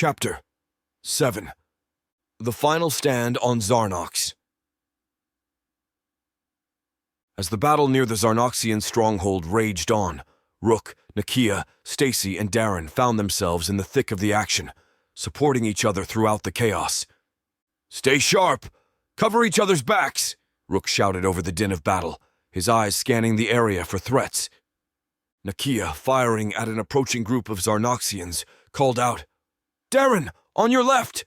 Chapter 7. The Final Stand on Zarnox. As the battle near the Zarnoxian stronghold raged on, Rook, Nakia, Stacy, and Darren found themselves in the thick of the action, supporting each other throughout the chaos. "Stay sharp! Cover each other's backs!" Rook shouted over the din of battle, his eyes scanning the area for threats. Nakia, firing at an approaching group of Zarnoxians, called out, "Darren, on your left!"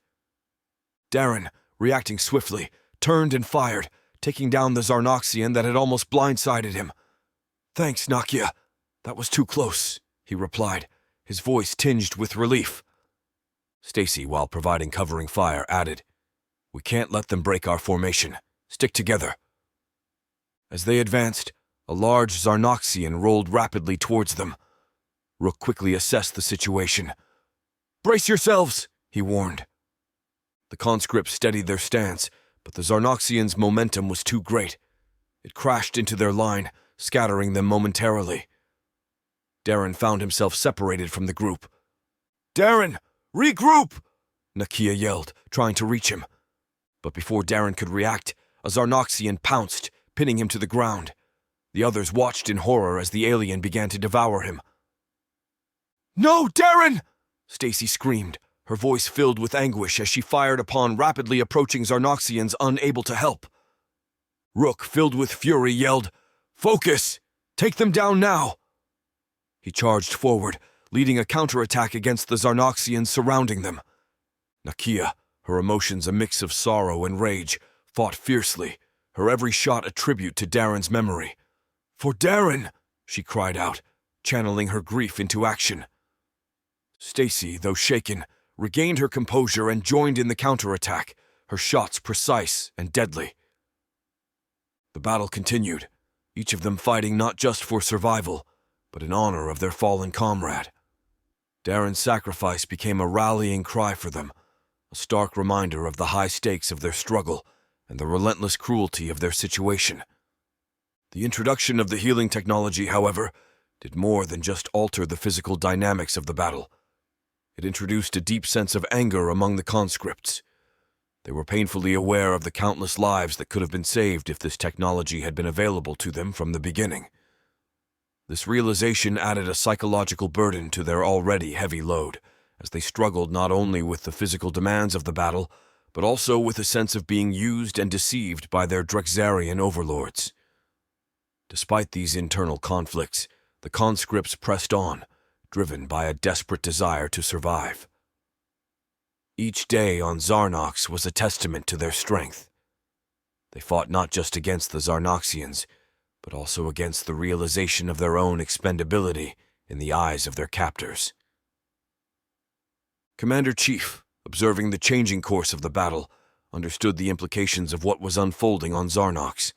Darren, reacting swiftly, turned and fired, taking down the Zarnoxian that had almost blindsided him. "Thanks, Nakia. That was too close," he replied, his voice tinged with relief. Stacy, while providing covering fire, added, "We can't let them break our formation. Stick together." As they advanced, a large Zarnoxian rolled rapidly towards them. Rook quickly assessed the situation. "Brace yourselves," he warned. The conscripts steadied their stance, but the Zarnoxian's momentum was too great. It crashed into their line, scattering them momentarily. Darren found himself separated from the group. "Darren, regroup!" Nakia yelled, trying to reach him. But before Darren could react, a Zarnoxian pounced, pinning him to the ground. The others watched in horror as the alien began to devour him. "No, Darren!" Stacy screamed, her voice filled with anguish as she fired upon rapidly approaching Zarnoxians unable to help. Rook, filled with fury, yelled, "Focus! Take them down now!" He charged forward, leading a counterattack against the Zarnoxians surrounding them. Nakia, her emotions a mix of sorrow and rage, fought fiercely, her every shot a tribute to Darren's memory. "For Darren!" she cried out, channeling her grief into action. Stacy, though shaken, regained her composure and joined in the counterattack, her shots precise and deadly. The battle continued, each of them fighting not just for survival, but in honor of their fallen comrade. Darren's sacrifice became a rallying cry for them, a stark reminder of the high stakes of their struggle and the relentless cruelty of their situation. The introduction of the healing technology, however, did more than just alter the physical dynamics of the battle. It introduced a deep sense of anger among the conscripts. They were painfully aware of the countless lives that could have been saved if this technology had been available to them from the beginning. This realization added a psychological burden to their already heavy load, as they struggled not only with the physical demands of the battle, but also with a sense of being used and deceived by their Drexarian overlords. Despite these internal conflicts, the conscripts pressed on, driven by a desperate desire to survive. Each day on Zarnox was a testament to their strength. They fought not just against the Zarnoxians, but also against the realization of their own expendability in the eyes of their captors. Commander-Chief, observing the changing course of the battle, understood the implications of what was unfolding on Zarnox.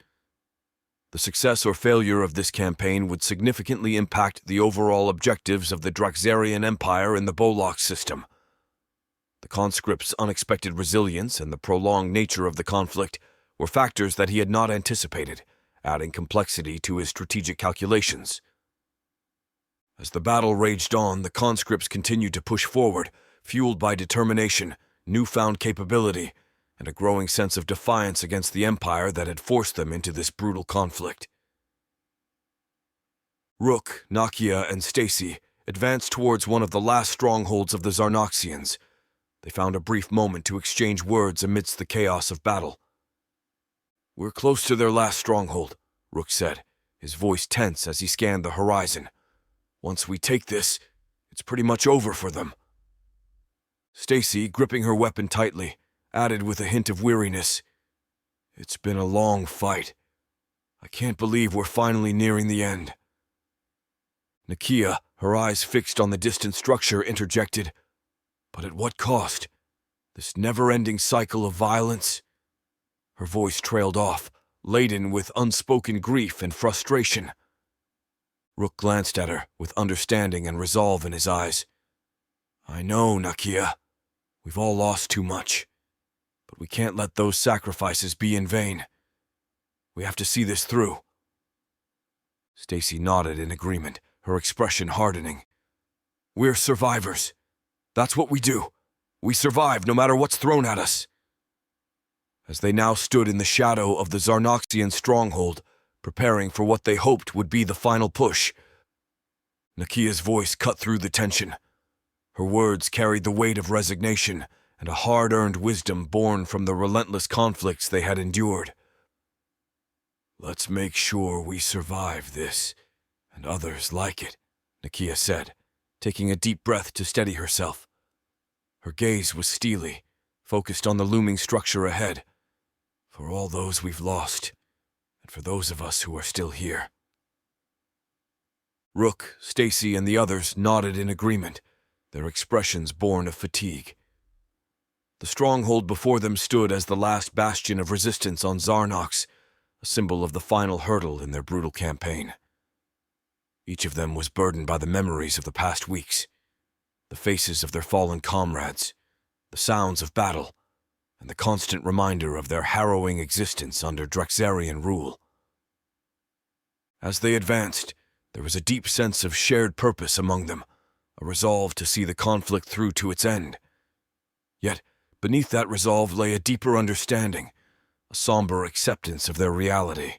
The success or failure of this campaign would significantly impact the overall objectives of the Drexarian Empire in the Bolok system. The conscript's unexpected resilience and the prolonged nature of the conflict were factors that he had not anticipated, adding complexity to his strategic calculations. As the battle raged on, the conscripts continued to push forward, fueled by determination, newfound capability, and a growing sense of defiance against the Empire that had forced them into this brutal conflict. Rook, Nakia, and Stacy advanced towards one of the last strongholds of the Zarnoxians. They found a brief moment to exchange words amidst the chaos of battle. "We're close to their last stronghold," Rook said, his voice tense as he scanned the horizon. "Once we take this, it's pretty much over for them." Stacy, gripping her weapon tightly, added with a hint of weariness, "It's been a long fight. I can't believe we're finally nearing the end." Nakia, her eyes fixed on the distant structure, interjected, "But at what cost? This never-ending cycle of violence?" Her voice trailed off, laden with unspoken grief and frustration. Rook glanced at her with understanding and resolve in his eyes. "I know, Nakia. We've all lost too much. But we can't let those sacrifices be in vain. We have to see this through." Stacy nodded in agreement, her expression hardening. "We're survivors. That's what we do. We survive no matter what's thrown at us." As they now stood in the shadow of the Zarnoxian stronghold, preparing for what they hoped would be the final push, Nakia's voice cut through the tension. Her words carried the weight of resignation and a hard-earned wisdom born from the relentless conflicts they had endured. "Let's make sure we survive this, and others like it," Nakia said, taking a deep breath to steady herself. Her gaze was steely, focused on the looming structure ahead. "For all those we've lost, and for those of us who are still here." Rook, Stacy, and the others nodded in agreement, their expressions born of fatigue. The stronghold before them stood as the last bastion of resistance on Zarnox, a symbol of the final hurdle in their brutal campaign. Each of them was burdened by the memories of the past weeks, the faces of their fallen comrades, the sounds of battle, and the constant reminder of their harrowing existence under Drexarian rule. As they advanced, there was a deep sense of shared purpose among them, a resolve to see the conflict through to its end. Yet, beneath that resolve lay a deeper understanding, a somber acceptance of their reality.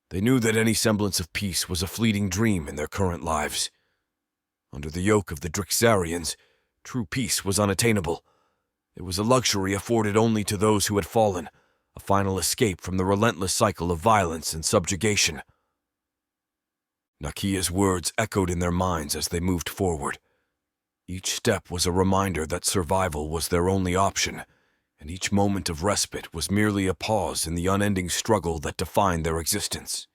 They knew that any semblance of peace was a fleeting dream in their current lives. Under the yoke of the Drexarians, true peace was unattainable. It was a luxury afforded only to those who had fallen, a final escape from the relentless cycle of violence and subjugation. Nakia's words echoed in their minds as they moved forward. Each step was a reminder that survival was their only option, and each moment of respite was merely a pause in the unending struggle that defined their existence.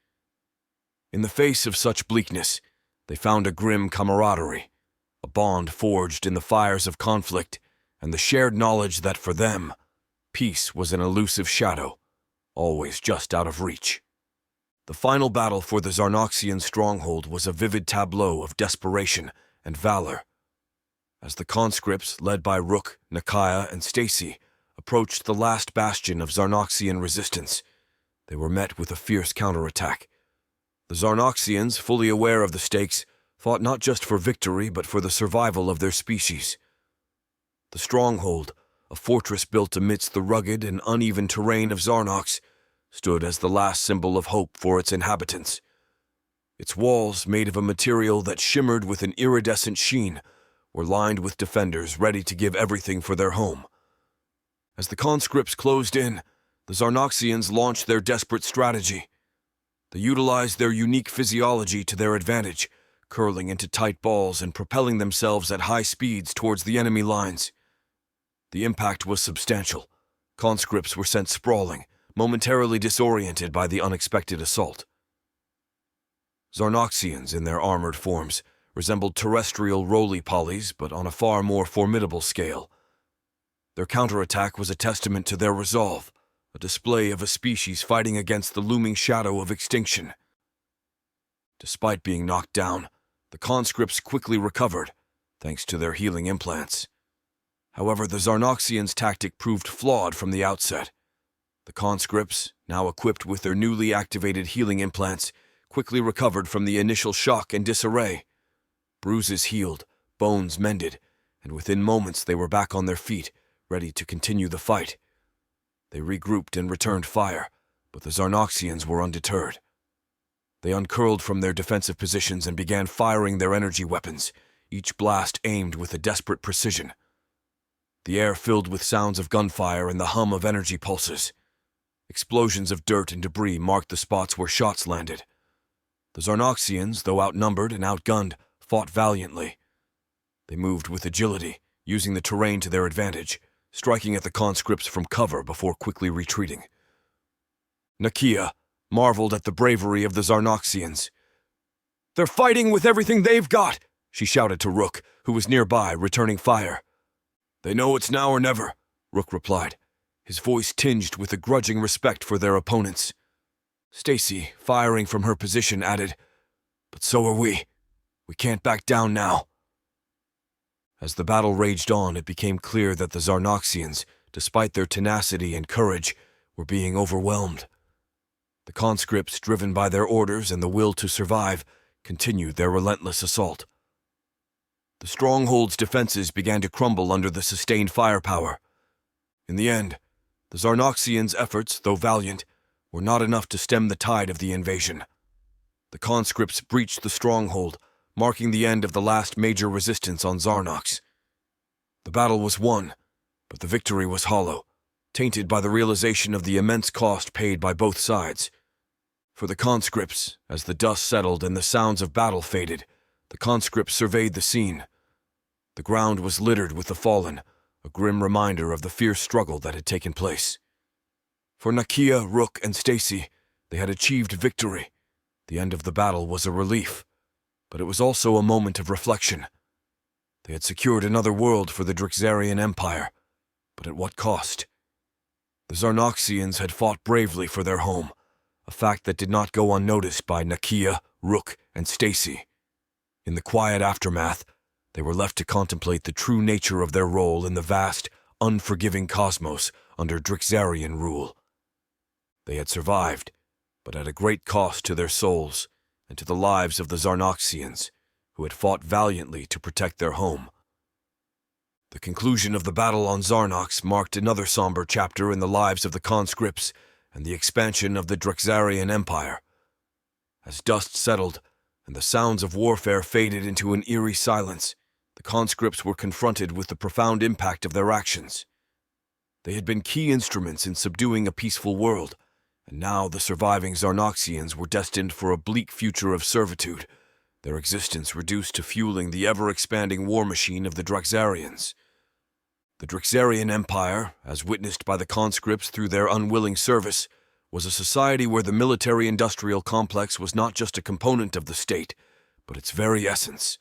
In the face of such bleakness, they found a grim camaraderie, a bond forged in the fires of conflict, and the shared knowledge that for them, peace was an elusive shadow, always just out of reach. The final battle for the Zarnoxian stronghold was a vivid tableau of desperation and valor. As the conscripts, led by Rook, Nakia, and Stacy, approached the last bastion of Zarnoxian resistance, they were met with a fierce counterattack. The Zarnoxians, fully aware of the stakes, fought not just for victory but for the survival of their species. The stronghold, a fortress built amidst the rugged and uneven terrain of Zarnox, stood as the last symbol of hope for its inhabitants. Its walls, made of a material that shimmered with an iridescent sheen, were lined with defenders ready to give everything for their home. As the conscripts closed in, the Zarnoxians launched their desperate strategy. They utilized their unique physiology to their advantage, curling into tight balls and propelling themselves at high speeds towards the enemy lines. The impact was substantial. Conscripts were sent sprawling, momentarily disoriented by the unexpected assault. Zarnoxians, in their armored forms, resembled terrestrial roly-polies, but on a far more formidable scale. Their counterattack was a testament to their resolve, a display of a species fighting against the looming shadow of extinction. Despite being knocked down, the conscripts quickly recovered, thanks to their healing implants. However, the Zarnoxians' tactic proved flawed from the outset. The conscripts, now equipped with their newly activated healing implants, quickly recovered from the initial shock and disarray. Bruises healed, bones mended, and within moments they were back on their feet, ready to continue the fight. They regrouped and returned fire, but the Zarnoxians were undeterred. They uncurled from their defensive positions and began firing their energy weapons, each blast aimed with a desperate precision. The air filled with sounds of gunfire and the hum of energy pulses. Explosions of dirt and debris marked the spots where shots landed. The Zarnoxians, though outnumbered and outgunned, fought valiantly. They moved with agility, using the terrain to their advantage, striking at the conscripts from cover before quickly retreating. Nakia marveled at the bravery of the Zarnoxians. "They're fighting with everything they've got," she shouted to Rook, who was nearby, returning fire. "They know it's now or never," Rook replied, his voice tinged with a grudging respect for their opponents. Stacy, firing from her position, added, "But so are we. We can't back down now." As the battle raged on, it became clear that the Zarnoxians, despite their tenacity and courage, were being overwhelmed. The conscripts, driven by their orders and the will to survive, continued their relentless assault. The stronghold's defenses began to crumble under the sustained firepower. In the end, the Zarnoxians' efforts, though valiant, were not enough to stem the tide of the invasion. The conscripts breached the stronghold, marking the end of the last major resistance on Zarnox. The battle was won, but the victory was hollow, tainted by the realization of the immense cost paid by both sides. For the conscripts, as the dust settled and the sounds of battle faded, the conscripts surveyed the scene. The ground was littered with the fallen, a grim reminder of the fierce struggle that had taken place. For Nakia, Rook, and Stacy, they had achieved victory. The end of the battle was a relief, but it was also a moment of reflection. They had secured another world for the Drixarian Empire, but at what cost? The Zarnoxians had fought bravely for their home, a fact that did not go unnoticed by Nakia, Rook, and Stacy. In the quiet aftermath, they were left to contemplate the true nature of their role in the vast, unforgiving cosmos under Drixarian rule. They had survived, but at a great cost to their souls and to the lives of the Zarnoxians, who had fought valiantly to protect their home. The conclusion of the battle on Zarnox marked another somber chapter in the lives of the conscripts and the expansion of the Drixarian Empire. As dust settled and the sounds of warfare faded into an eerie silence, the conscripts were confronted with the profound impact of their actions. They had been key instruments in subduing a peaceful world, and now the surviving Zarnoxians were destined for a bleak future of servitude, their existence reduced to fueling the ever-expanding war machine of the Drixarians. The Drixarian Empire, as witnessed by the conscripts through their unwilling service, was a society where the military-industrial complex was not just a component of the state, but its very essence.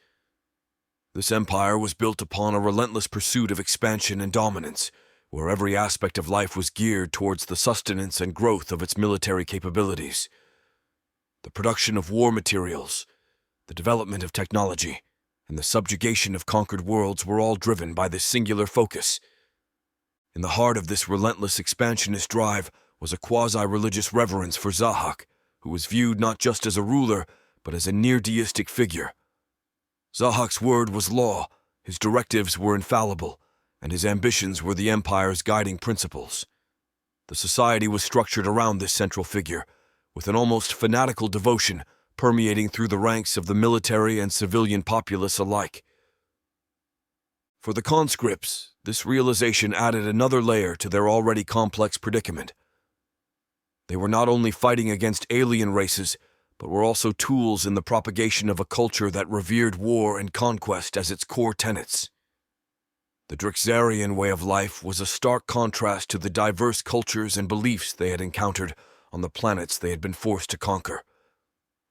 This empire was built upon a relentless pursuit of expansion and dominance, where every aspect of life was geared towards the sustenance and growth of its military capabilities. The production of war materials, the development of technology, and the subjugation of conquered worlds were all driven by this singular focus. In the heart of this relentless expansionist drive was a quasi-religious reverence for Zahak, who was viewed not just as a ruler, but as a near-deistic figure. Zahak's word was law, his directives were infallible, and his ambitions were the Empire's guiding principles. The society was structured around this central figure, with an almost fanatical devotion permeating through the ranks of the military and civilian populace alike. For the conscripts, this realization added another layer to their already complex predicament. They were not only fighting against alien races, but were also tools in the propagation of a culture that revered war and conquest as its core tenets. The Drixarian way of life was a stark contrast to the diverse cultures and beliefs they had encountered on the planets they had been forced to conquer.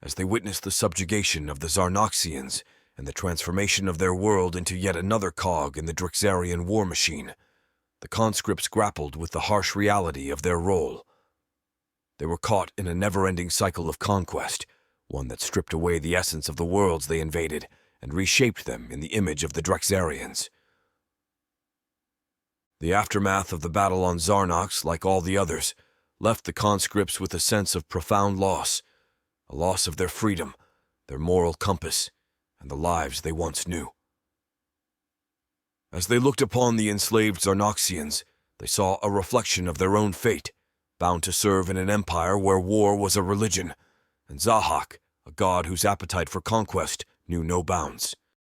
As they witnessed the subjugation of the Zarnoxians and the transformation of their world into yet another cog in the Drixarian war machine, the conscripts grappled with the harsh reality of their role. They were caught in a never-ending cycle of conquest, one that stripped away the essence of the worlds they invaded and reshaped them in the image of the Drixarians. The aftermath of the battle on Zarnox, like all the others, left the conscripts with a sense of profound loss, a loss of their freedom, their moral compass, and the lives they once knew. As they looked upon the enslaved Zarnoxians, they saw a reflection of their own fate, bound to serve in an empire where war was a religion, and Zahak, a god whose appetite for conquest knew no bounds.